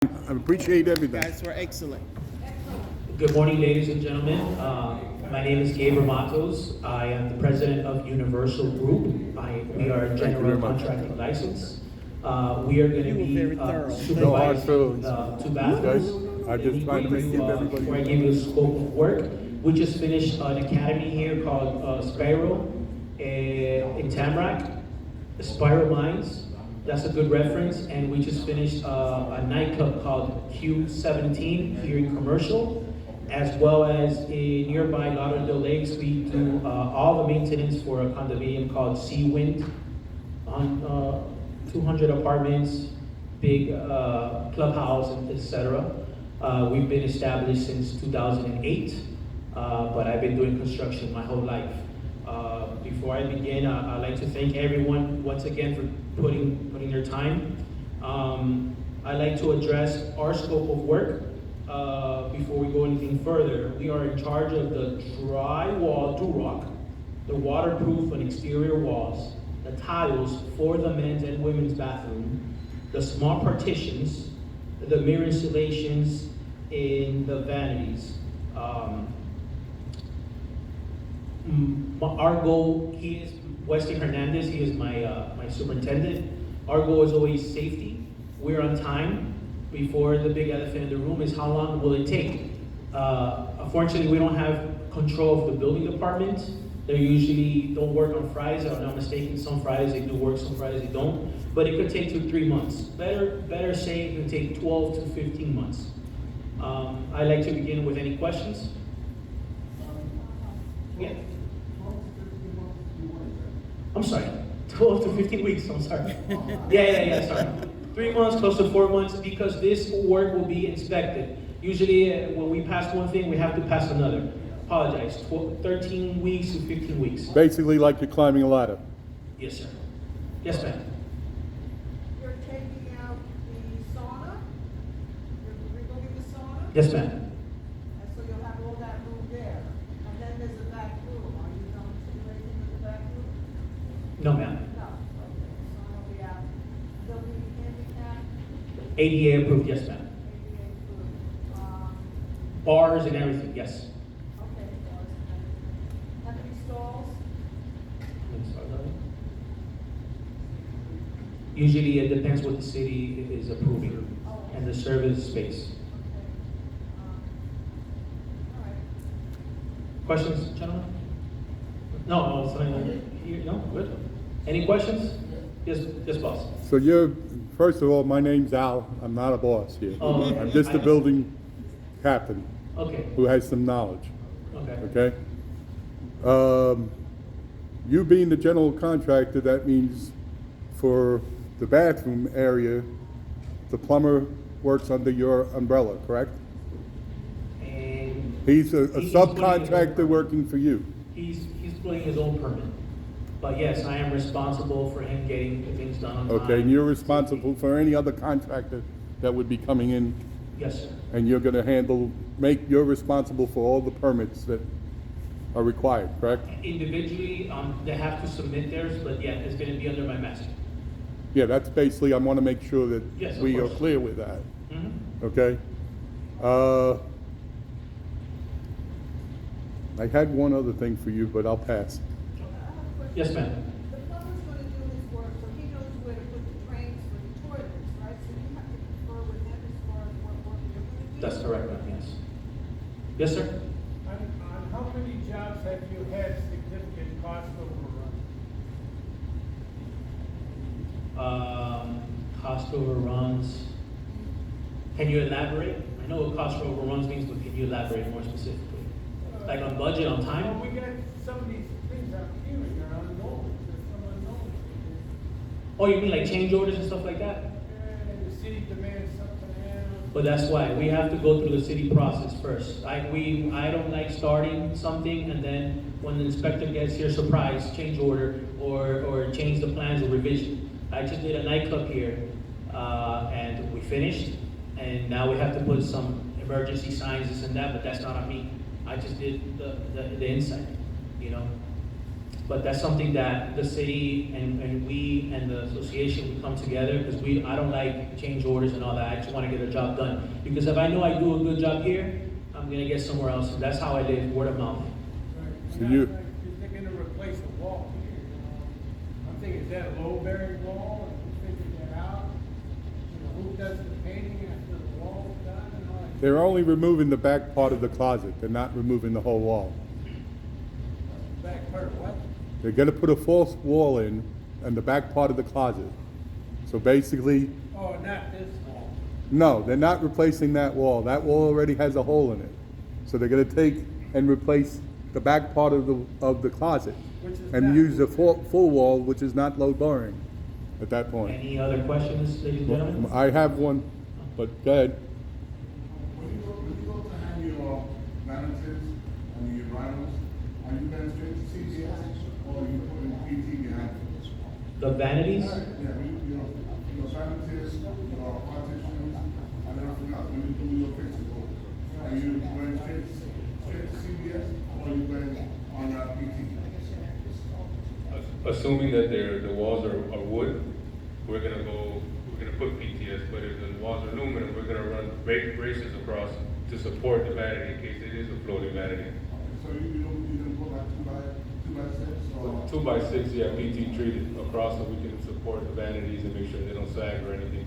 I appreciate everything. Guys were excellent. Good morning, ladies and gentlemen. My name is Gabriel Matos. I am the president of Universal Group. We are a Thank you very general much. contracting license. We are going to You were be very thorough. No hard supervising feelings. two bathrooms. Guys, I just trying to make give everybody. Before I give you a scope of work, we just finished an academy here called Spiral in Tamarack, Spiral Mines. That's a good reference. And we just finished a nightclub called Q17 here in Commercial, as well as in nearby Lauderdale Lakes. We do all the maintenance for a condominium called Sea Wind on 200 apartments, big clubhouse, etc. We've been established since 2008, but I've been doing construction my whole life. Before I begin, I'd like to thank everyone once again for putting their time. I'd like to address our scope of work before we go anything further. We are in charge of the drywall Durock, the waterproof and exterior walls, the tiles for the men's and women's bathroom, the small partitions, the mirror installations in the vanities. Our goal, he is Wesley Hernandez, he is my superintendent. Our goal is always safety. We're on time. Before the big elephant in the room is how long will it take? Unfortunately, we don't have control of the building department. They usually don't work on Fridays, if I'm not mistaken. Some Fridays they do work, some Fridays they don't. But it could take 2 to 3 months. Better say it could take 12 to 15 months. I'd like to begin with any questions. Yeah. I'm sorry, 12 to 15 weeks, I'm sorry. Yeah, sorry. 3 months, close to 4 months, because this work will be inspected. Usually, when we pass one thing, we have to pass another. Apologize, 13 weeks to 15 weeks. Basically like you're climbing a ladder. Yes, sir. Yes, ma'am. You're taking out the sauna? You're removing the sauna? Yes, ma'am. And so you'll have all that room there. And then there's a back room. Are you going to do anything with the back room? No, ma'am. No. Okay, the sauna will be out. There'll be handicap, ADA approved, yes, ma'am. ADA food. Bars and everything, yes. Okay, bars and everything. How many stalls? Usually, it depends what the city is approving and the service space. Okay. All right. Questions, gentlemen? No, no, good. Any questions? Yes, boss. So first of all, my name's Al. I'm not a boss here. Oh, I'm just a building captain Okay, who has some knowledge, okay. okay? You being the general contractor, that means for the bathroom area, the plumber works under your umbrella, correct? And He's a He's subcontractor working for you. he's pulling his own permit. But yes, I am responsible for him getting the things done on time. Okay, and you're responsible for any other contractor that would be coming in, Yes, sir. and you're gonna you're responsible for all the permits that are required, correct? Individually, they have to submit theirs, but yeah, it's gonna be under my master. Yeah, that's basically, I wanna make sure that Yes, of we are course. clear with that, Mhm. okay? I had one other thing for you, but I'll pass. I have a question. Yes, ma'am. The plumber's gonna do his work, so he knows where to put the drains for the toilets, right? So you have to confer with him as far as what work you're gonna do? That's correct, ma'am, yes. Yes, sir? On how many jobs have you had significant cost overrun? Cost overruns. Can you elaborate? I know what cost overruns means, but can you elaborate more specifically? Like on budget, on Well, time? we got some of these things I'm hearing are unknown, there's some unknown. Oh, you mean like change orders and stuff like that? And the city demands something else. But that's why we have to go through the city process first. I don't like starting something and then when the inspector gets here, surprise, change order or change the plans or revision. I just did a nightclub here, and we finished, and now we have to put some emergency signs, this and that, but that's not on me. I just did the inside, you know? But that's something that the city and we and the association would come together, because I don't like change orders and all that. I just want to get a job done. Because if I know I do a good job here, I'm gonna get somewhere else. And that's how I live, word of mouth. So you- You're thinking to replace a wall here. I'm thinking, is that a low-bearing wall, and who's figuring that out? You know, who does the painting after the wall's done and all that? They're only removing the back part of the closet. They're not removing the whole wall. Back part, what? They're gonna put a false wall in the back part of the closet. So basically, Oh, not this wall. no, they're not replacing that wall. That wall already has a hole in it. So they're gonna take and replace the back part of the closet Which is and not- use the full wall, which is not load bearing at that point. Any other questions, ladies and gentlemen? I have one, but go ahead. When you go to hang your mannequins and your rhinos, are you going straight to CBS or are you putting PT behind it? The vanities? Yeah, your mannequins, your partitions, and everything else, when you do your physical, are you going straight to CBS or are you going on PT? Assuming that the walls are wood, we're gonna put PTS, but if the walls are aluminum, we're gonna run braces across to support the vanity in case it is a floating vanity. So you don't put like two by six or? 2x6, yeah, PT treated across so we can support the vanities and make sure they don't sag or anything.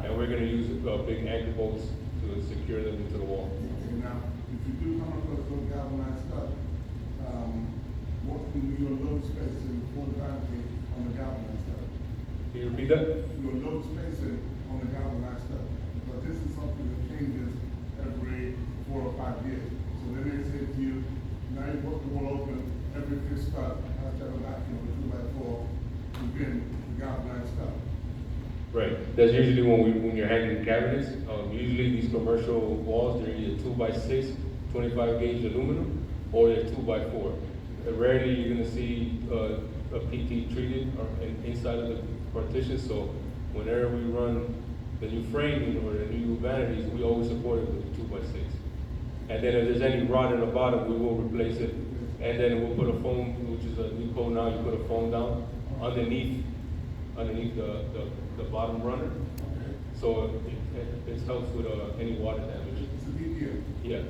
And we're gonna use big anchor bolts to secure them into the wall. Okay, now, if you do come across those galvanized stuff, what can be your load spacing for the vanity on the galvanized stuff? Can you repeat that? Your load spacing on the galvanized stuff, because this is something that changes every 4 or 5 years. So then they say to you, now you put the wall open, every fifth stud has to have a vacuum with 2x4 to bin the galvanized stuff. Right, that's usually when you're hanging cabinets. Usually these commercial walls, they're either 2x6, 25 gauge aluminum, or they're 2x4. Rarely you're gonna see a PT treated or inside of the partition, so whenever we run the new framing or the new vanities, we always support it with 2x6. And then if there's any rot in the bottom, we will replace it. And then we'll put a foam, which is a new code now, you put a foam down underneath the bottom runner. Okay. So it helps with any water damage. It's a DPM. Yeah.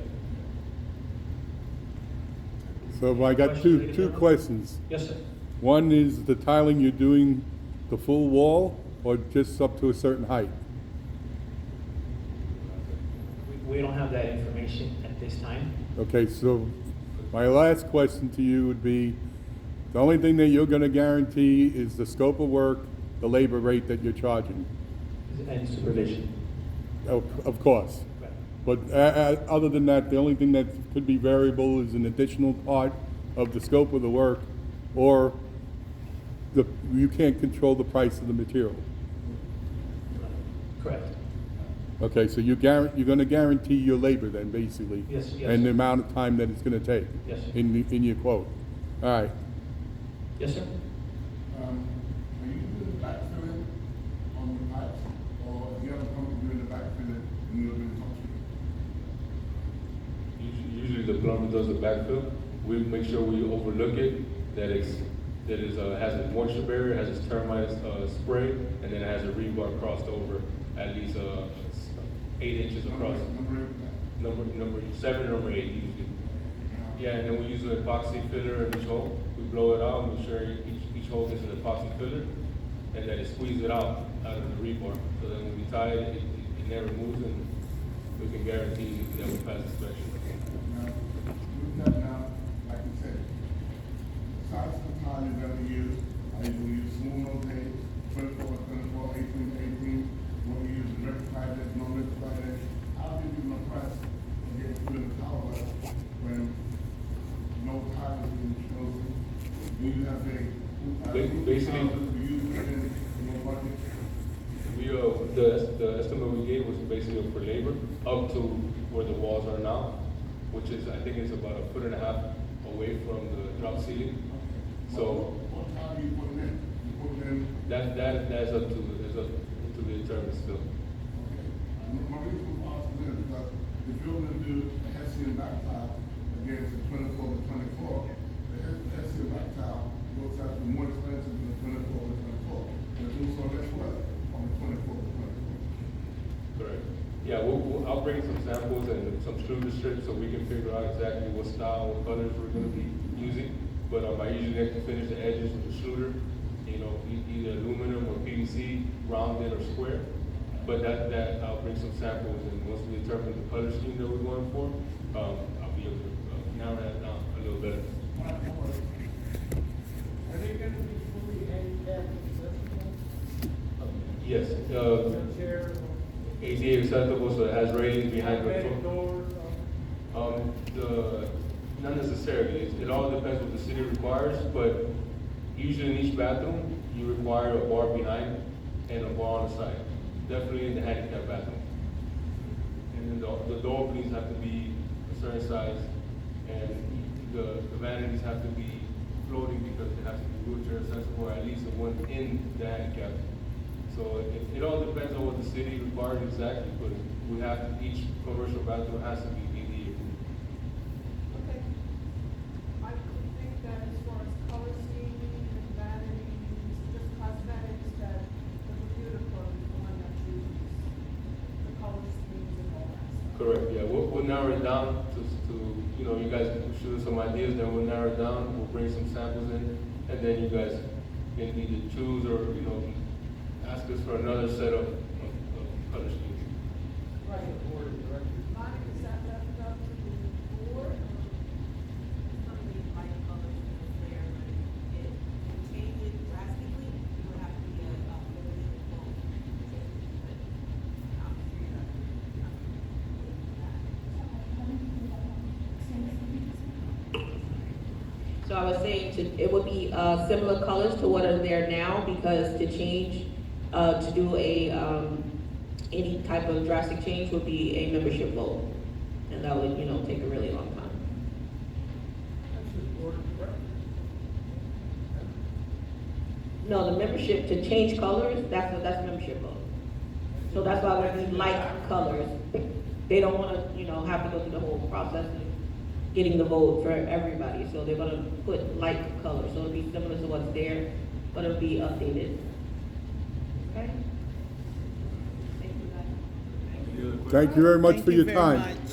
So I got two questions. Yes, sir. One is the tiling, you're doing the full wall or just up to a certain height? We don't have that information at this time. Okay, so my last question to you would be, the only thing that you're gonna guarantee is the scope of work, the labor rate that you're charging, And supervision. of course. Right. But other than that, the only thing that could be variable is an additional part of the scope of the work, or you can't control the price of the material. Correct. Okay, so you're gonna guarantee your labor then, basically? Yes, yes. And the amount of time that it's gonna take? Yes, sir. In your quote? All right. Yes, sir. Are you doing the backfilling on the pipes, or is the other company doing the backfilling and you're doing top sheet? Usually the plumber does the backfill. We make sure we overlook it, that has a moisture barrier, has its termite spray, and then it has a rebar crossed over at least 8 inches across. Number 7, number 8 usually. Yeah, and then we use an epoxy filler in each hole. We blow it out, make sure each hole gets an epoxy filler, and then it squeezes it out of the rebar. So then when we tie it, it never moves, and we can guarantee that we pass inspection. Now, with that now, like you said, size of the tile you're gonna use, are you gonna use small nose gauge, 24 by 24, 18 by 18? What you use, rectified edge, non-rectified edge? How do you give them a price and get through the tower when no tile is being chosen? Do you have Basically- do you use within your budget? The estimate we gave was basically for labor up to where the walls are now, which is, I think it's about 1.5 feet away from the drop ceiling. So What tile are you putting in? You putting in that's up to be determined still. Okay. My reason for asking is because if you're gonna do a Hessian back tile against a 24 by 24, the Hessian back tile I'll bring some samples and some extruder strips so we can figure out exactly what style, what colors we're gonna be using. But, I usually like to finish the edges with the extruder, you know, either aluminum or PVC, rounded or square. But that, I'll bring some samples, and once we determine the color scheme that we're going for, I'll be able to narrow that down a little better. Are they gonna be fully handicapped accessible? Yes, Wheelchair, ADA acceptable, so it has railings behind the automatic door. doors, Not necessarily. It all depends what the city requires, but usually in each bathroom, you require a bar behind and a bar on the side. Definitely in the handicap bathroom. And then the door openings have to be a certain size, and the vanities have to be floating because they have to be wheelchair accessible, or at least the one in the handicap. So it all depends on what the city requires exactly, but we have, each commercial bathroom has to be ADA approved. Okay. I would think that as far as color scheme and vanities, just cosmetics, that the computer club is the one that chooses the color schemes and all that stuff. Correct, yeah, we'll narrow it down to, you know, you guys can shoot us some ideas, then we'll narrow it down, we'll bring some samples in, and then you guys can either choose or, you know, ask us for another set of color schemes. right, the board of directors. Monica, is that left up to the board or? Some of these light colors is there, but it changes drastically, you would have to be a really full. So I was saying it would be similar colors to what are there now, because to change, to do any type of drastic change would be a membership vote. And that would, take a really long time. That's the board of directors. No, the membership, to change colors, that's membership vote. So that's why we need light colors. They don't wanna, have to go through the whole process of getting the vote for everybody. So they're gonna put light colors, so it'll be similar to what's there, but it'll be updated. Okay? Thank you, guys. Thank you very much Thank for you your very time. much.